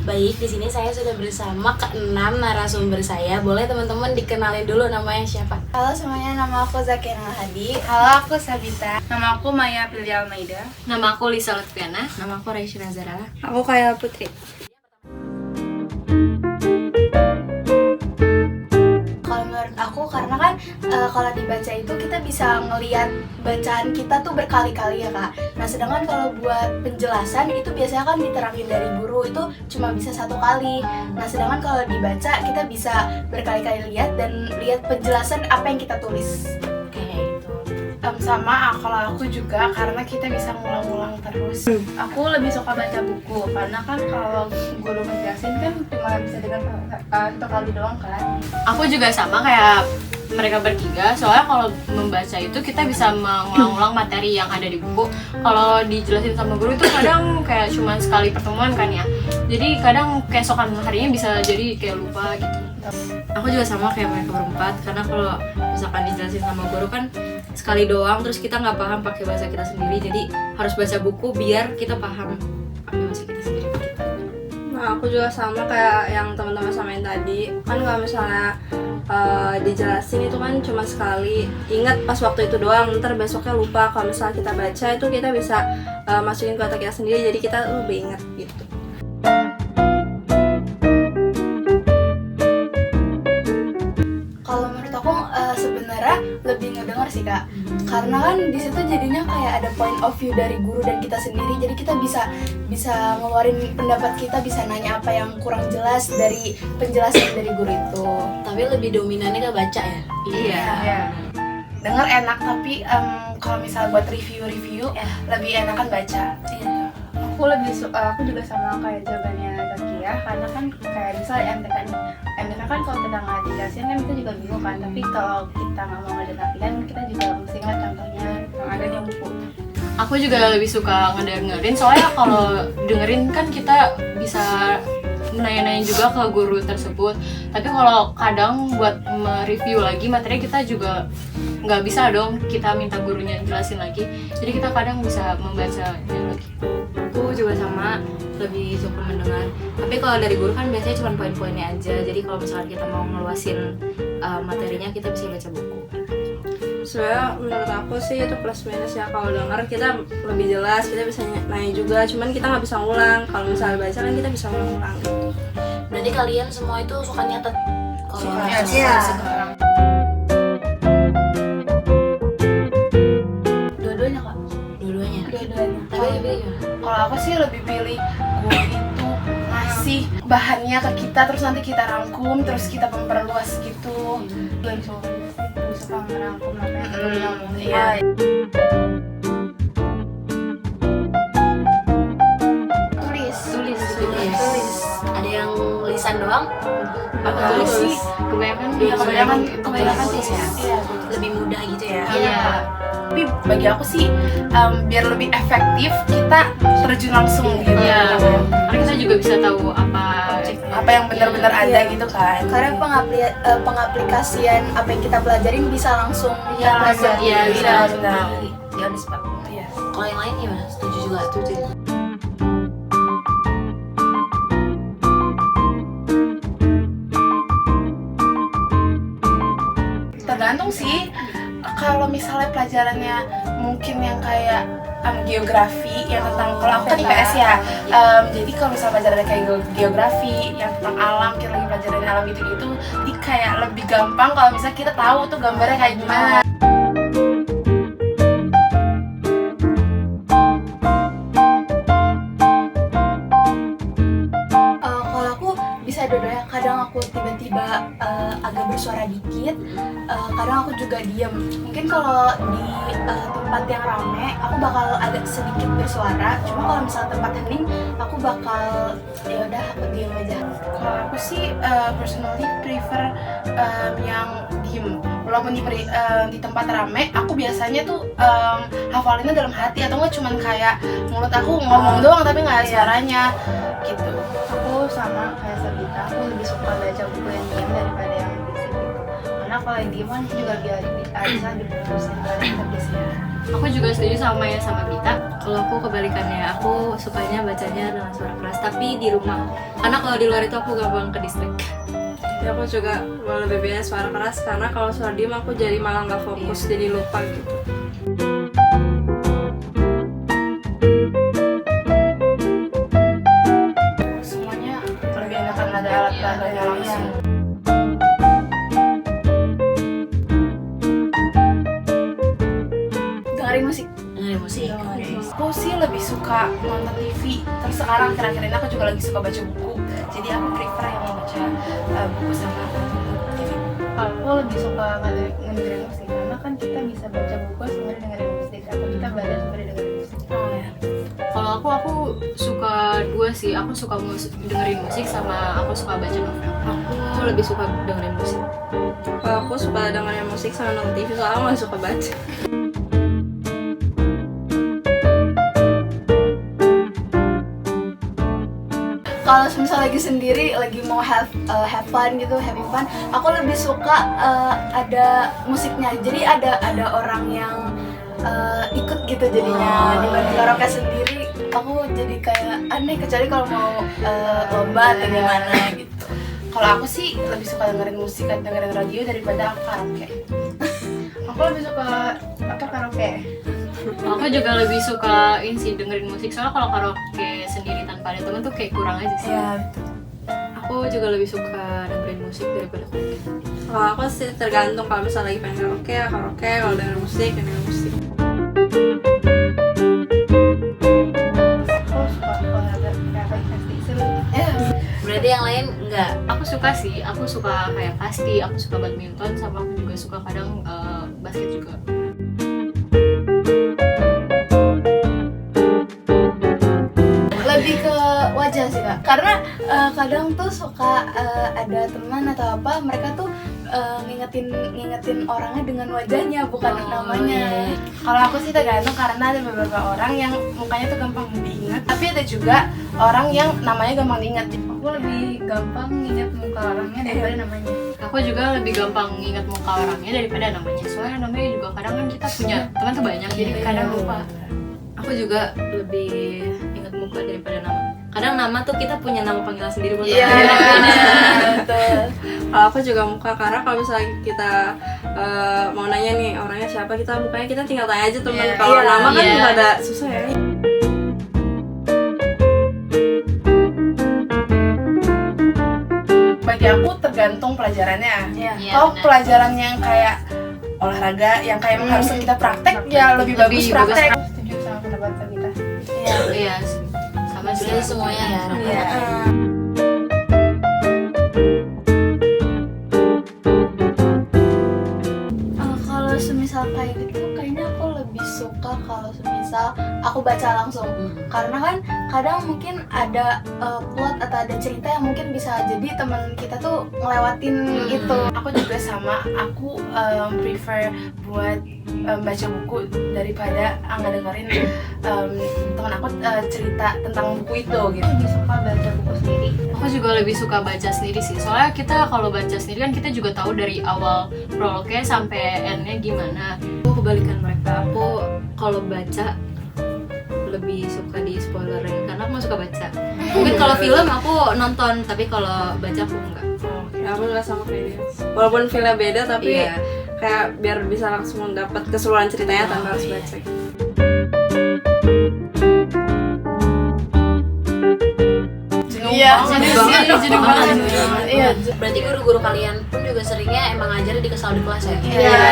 Baik, di sini saya sudah bersama keenam narasumber saya. Boleh teman-teman dikenalin dulu namanya siapa? Halo semuanya, nama aku Zakian Hadi. Halo, aku Sabita. Nama aku Maya Pilya Almaida. Nama aku Lisa Lutfiana. Nama aku Raisya Nazara. Aku Kayla Putri. Kalau menurut aku, karena kan kalau dibaca itu kita bisa ngelihat bacaan kita tuh berkali-kali ya kak. Nah sedangkan kalau buat penjelasan itu biasanya kan diterangin dari guru itu cuma bisa satu kali. Nah sedangkan kalau dibaca kita bisa berkali-kali lihat dan lihat penjelasan apa yang kita tulis. Sama kalau aku juga karena kita bisa ngulang-ulang terus. Aku lebih suka baca buku karena kan kalau guru ngejelasin kan cuma bisa dengan satu kali doang kan. Aku juga sama kayak mereka bertiga, soalnya kalau membaca itu kita bisa mengulang-ulang materi yang ada di buku. Kalau dijelasin sama guru itu kadang kayak cuma sekali pertemuan kan ya. Jadi kadang keesokan harinya bisa jadi kayak lupa gitu. Aku juga sama kayak mereka berempat, karena kalau misalkan dijelasin sama guru kan sekali doang, terus kita nggak paham pakai bahasa kita sendiri, jadi harus baca buku biar kita paham pakai bahasa kita sendiri. Nah aku juga sama kayak yang teman-teman samain tadi. Kan kalau misalnya dijelasin itu kan cuma sekali, ingat pas waktu itu doang, ntar besoknya lupa. Kalau misalnya kita baca itu kita bisa masukin ke otak kita sendiri, jadi kita lebih ingat gitu. Kalau menurut aku sebenarnya lebih ngedenger sih kak, karena kan di situ jadinya kayak ada point of view dari guru dan kita sendiri, jadi kita bisa ngeluarin pendapat kita, bisa nanya apa yang kurang jelas dari penjelasan dari guru itu. Tapi lebih dominannya kan baca ya? Iya. Dengar enak tapi kalau misalnya buat review lebih enakan baca. Aku juga sama kayak jawabannya Zakia, karena kan kayak misalnya MTK kan kalau kita nggak dijelasin kan kita juga bingung kan, tapi kalau kita nggak mau ngadain latihan kita juga mesti ingat contohnya yang ada di buku. Aku juga lebih suka ngedengerin, soalnya kalau dengerin kan kita bisa menanya-nanya juga ke guru tersebut. Tapi kalau kadang buat mereview lagi materi kita juga nggak bisa dong kita minta gurunya jelasin lagi, jadi kita kadang bisa membacanya lagi. Aku juga sama, lebih suka mendengar. Tapi kalau dari guru kan biasanya cuma poin-poinnya aja, jadi kalau misalkan kita mau ngeluasin materinya kita bisa baca buku. Sebenarnya menurut aku sih itu plus minus ya. Kalau denger kita lebih jelas, kita bisa nanya juga, cuman kita nggak bisa ngulang. Kalau misalnya baca kan kita bisa ngulang gitu. Berarti kalian semua itu suka nyatet? Kalau Iya. Dua-duanya kak? Dua-duanya. Tapi lebih gimana? Kalau aku sih lebih pilih guru itu ngasih bahannya ke kita, terus nanti kita rangkum, terus kita memperluas gitu. Lebih suka merangkum apa yang perlu diomongin. Iya. Tulis. Ada yang lisan doang? Apa tulis sih? Kebanyakan Kebanyakan tulis ya? Iya. Lebih mudah gitu ya? Iya. Tapi bagi aku sih biar lebih efektif kita terjun langsung gitu. Iya. Karena kita juga bisa tahu Apa yang benar-benar ada gitu kan. Karena pengaplikasian apa yang kita pelajarin bisa langsung Iya, belajar. Iya, bisa. benar. Ya udah sepak. Iya. Kalau yang lain gimana? Setuju juga? Setuju. Tergantung sih. Kalau misalnya pelajarannya mungkin yang kayak geografi yang tentang, kalau aku kan IPS ya, jadi kalau misalnya pelajarannya kayak geografi yang tentang alam, kita lagi pelajaran alam itu jadi kayak lebih gampang kalau misalnya kita tahu tuh gambarnya kayak gimana. Kalau aku bisa dua-duanya, kadang aku tiba-tiba agak bersuara dikit, kadang aku juga diem. Mungkin kalau di tempat yang rame aku bakal agak sedikit bersuara, cuma kalau misalnya tempat hening aku bakal ya udah aku diem aja. Kalau aku sih personally prefer yang diem. Walaupun di tempat rame, aku biasanya tuh hafalinnya dalam hati atau nggak cuman kayak mulut aku ngomong doang tapi nggak ada suaranya gitu. Aku sama kayak Sabita, aku lebih suka baca buku yang diam daripada yang berisik gitu. Karena kalau lagi diem kan juga lagi bisa di fokus daripada kita biasanya. Aku juga setuju sama ya sama Bita. Kalau aku kebalikannya, aku sukanya bacanya dengan suara keras tapi di rumah. Karena kalau di luar itu aku gampang ke distrik. Ya aku juga lebih pilih suara keras karena kalau suara diem aku jadi malah nggak fokus, jadi lupa gitu. Semuanya lebih enakan ada alat peraganya langsung. Dengerin musik. Dengerin musik. Aku sih lebih suka nonton TV. Terus sekarang terakhir ini aku juga lagi suka baca buku. Jadi aku prefer yang baca buku sama nonton TV. Aku lebih suka ngedengerin musik karena kan kita bisa baca buku sambil dengerin musik atau kita belajar sambil dengerin musik. Kalau aku suka dua sih. Aku suka dengerin musik sama aku suka baca novel. Aku lebih suka dengerin musik. Kalau aku suka dengerin musik sama nonton TV, soalnya aku nggak suka baca. Kalau misal lagi sendiri, lagi mau have fun gitu, having fun, aku lebih suka ada musiknya. Jadi ada orang yang ikut gitu jadinya. Dibanding karaoke sendiri, aku jadi kayak aneh kecuali kalau mau lomba atau gimana gitu. Kalau aku sih lebih suka dengerin musik atau dengerin radio daripada aku karaoke. Aku lebih suka karaoke. Aku juga lebih suka sih dengerin musik. Soalnya kalau karaoke sendiri tanpa ada temen tuh kayak kurang aja sih. Iya. Aku juga lebih suka dengerin musik daripada karaoke. Kalau aku sih tergantung, kalau misalnya lagi pengen karaoke ya karaoke, kalau dengerin musik ya dengerin musik. Aku suka olahraga kayak pasti seru. Berarti yang lain enggak? Aku suka sih. Aku suka kayak pasti. Aku suka badminton sama aku juga suka kadang basket juga. Lebih ke wajah sih kak, karena kadang tuh suka ada teman atau apa, mereka tuh ngingetin orangnya dengan wajahnya bukan namanya. Kalau aku sih tergantung karena ada beberapa orang yang mukanya tuh gampang diingat, tapi ada juga orang yang namanya gampang diingat. Aku lebih gampang ingat muka orangnya daripada namanya. Aku juga lebih gampang ingat muka orangnya daripada namanya. Soalnya namanya juga kadang kan kita punya teman tuh banyak, jadi kadang lupa. Aku juga lebih ingat muka daripada nama. Kadang nama tuh kita punya nama panggilan sendiri buat Iya, betul. Kalau aku juga muka, karena kalau misalnya kita mau nanya nih orangnya siapa, mukanya kita tinggal tanya aja teman. Iya, Kalau iya, nama kan iya. nggak ada, susah ya. Bagi aku tergantung pelajarannya. Iya. Iya, Kalau benar. pelajaran yang kayak olahraga yang kayak harus kita praktek, ya lebih bagus Lebih bagus praktek. Aku setuju sama pendapat kita. Iya, sama sih. Jadi semuanya ya. Iya. Kalau semisal kayak gitu, kayaknya aku lebih suka kalau semisal aku baca langsung. Karena kan kadang mungkin ada plot atau ada cerita yang mungkin bisa jadi teman kita tuh ngelewatin itu. Aku juga sama, aku prefer buat baca buku daripada ngedengerin teman aku cerita tentang buku itu gitu. Aku lebih suka baca buku sendiri. Aku juga lebih suka baca sendiri sih. Soalnya kita kalau baca sendiri kan kita juga tahu dari awal prolognya sampai endnya gimana. Aku kebalikan mereka. Aku kalau baca lebih suka di spoilerin karena aku nggak suka baca. Mungkin kalau film aku nonton, tapi kalau baca aku enggak. Ya, aku juga sama kayak dia. Walaupun filmnya beda tapi Iya. kayak biar bisa langsung dapat keseluruhan ceritanya tanpa harus baca. Iya. Jenuh banget. Iya. Berarti guru-guru kalian pun juga seringnya emang ngajarnya di kesal di kelas ya? Iya.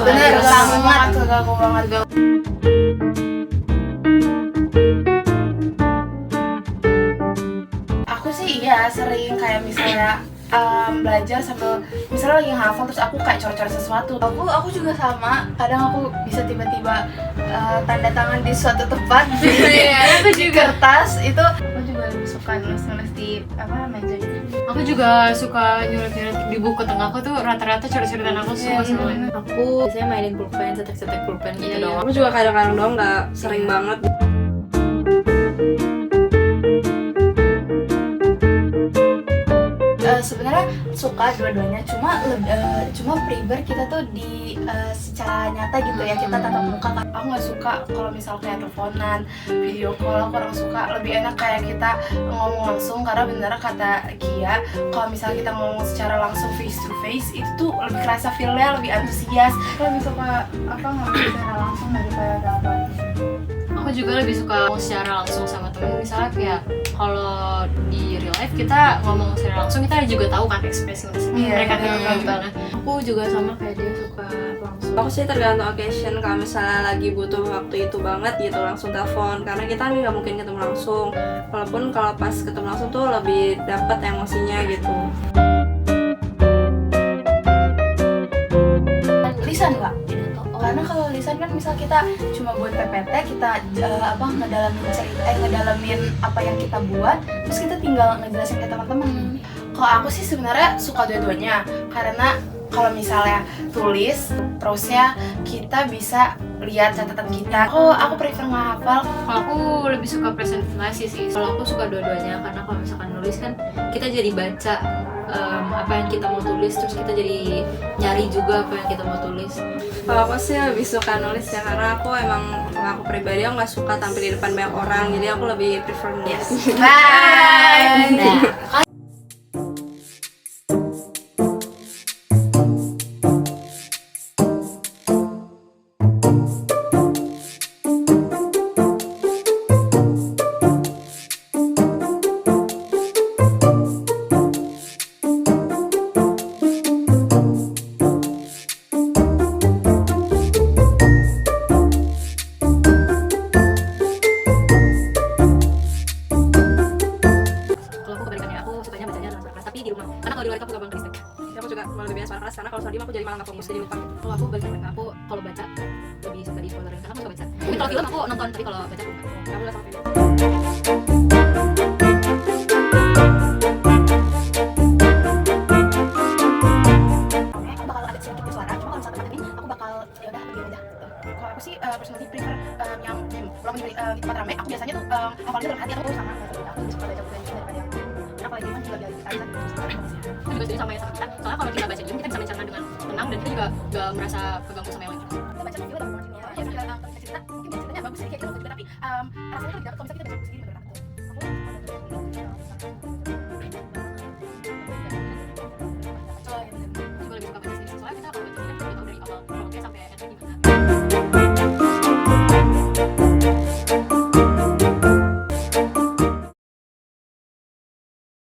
Bener, sangat keganggu banget. Aku sih ya sering kayak misalnya belajar sambil misalnya lagi hafal terus aku kayak coret-coret sesuatu. Aku juga sama. Kadang aku bisa tiba-tiba tanda tangan di suatu tempat di kertas itu. Aku juga lebih suka nulis di meja gitu. Aku juga suka nyurat-nyurat di buku tengahku tuh rata-rata coret-coretan aku semua semuanya. Aku biasanya mainin pulpen, cetek-cetek pulpen gitu Iya, doang. Aku juga kadang-kadang doang, nggak sering banget. sebenarnya suka dua-duanya, cuma prefer kita tuh di secara nyata gitu ya, kita tatap muka. Aku nggak suka kalau misal kayak teleponan, video call, aku kurang suka. Lebih enak kayak kita ngomong langsung, karena bener kata Kia, kalau misal kita ngomong secara langsung face to face itu tuh lebih kerasa feel-nya, lebih antusias. Aku lebih suka ngomong secara langsung daripada telepon. Aku juga lebih suka ngomong secara langsung sama temen. Misalnya kayak kalau di real life kita ngomong secara langsung, kita juga tahu kan ekspresi mereka kayak gimana. Aku juga sama kayak dia, suka langsung. Aku sih tergantung occasion, kalau misalnya lagi butuh waktu itu banget gitu langsung telepon, karena kita nggak mungkin ketemu langsung. Walaupun kalau pas ketemu langsung tuh lebih dapat emosinya gitu. Lisan nggak? Karena kalau lisan kan misal kita cuma buat PPT, kita ngedalamin apa yang kita buat, terus kita tinggal ngejelasin ke teman-teman. Kalau aku sih sebenarnya suka dua-duanya, karena kalau misalnya tulis, terusnya kita bisa lihat catatan kita. Oh, aku prefer ngehafal. Kalau aku lebih suka presentasi sih. Kalau aku suka dua-duanya, karena kalau misalkan nulis kan kita jadi baca apa yang kita mau tulis, terus kita jadi nyari juga apa yang kita mau tulis. Kalau aku sih lebih suka nulis ya, karena aku emang aku pribadi aku nggak suka tampil di depan banyak orang, jadi aku lebih prefer nulis. Bye. Nah, Kalau aku kebalikannya, aku sukanya bacanya dalam suara keras, tapi di rumah. Karena kalau di luar itu aku gampang berisik. Jadi aku juga malah lebih banyak suara keras, karena kalau soal diem aku jadi malah nggak fokus, jadi lupa. Kalau aku balikan mereka, aku kalau baca lebih suka di spoilerin, karena aku suka baca. Mungkin kalau film aku nonton, tapi kalau baca aku enggak. Kamu nggak sama film. aku bakal ada sedikit suara, cuma kalau misalkan teman-teman aku bakal ya udah diam aja. Kalau aku sih personally prefer yang walaupun di tempat ramai, aku biasanya tuh hafalnya dalam hati. Aku sama aku lebih suka baca buku yang daripada yang karena kalau di juga lebih aja. Aku juga setuju sama yang sama kita. Soalnya kalau kita baca diem, kita bisa mencerna dengan tenang dan kita juga gak merasa keganggu sama yang lain. Kita baca buku dapat macamnya. Ya udah cerita mungkin ceritanya bagus sih kayak gitu juga, tapi rasanya tuh tidak kalau misalnya kita baca buku sendiri.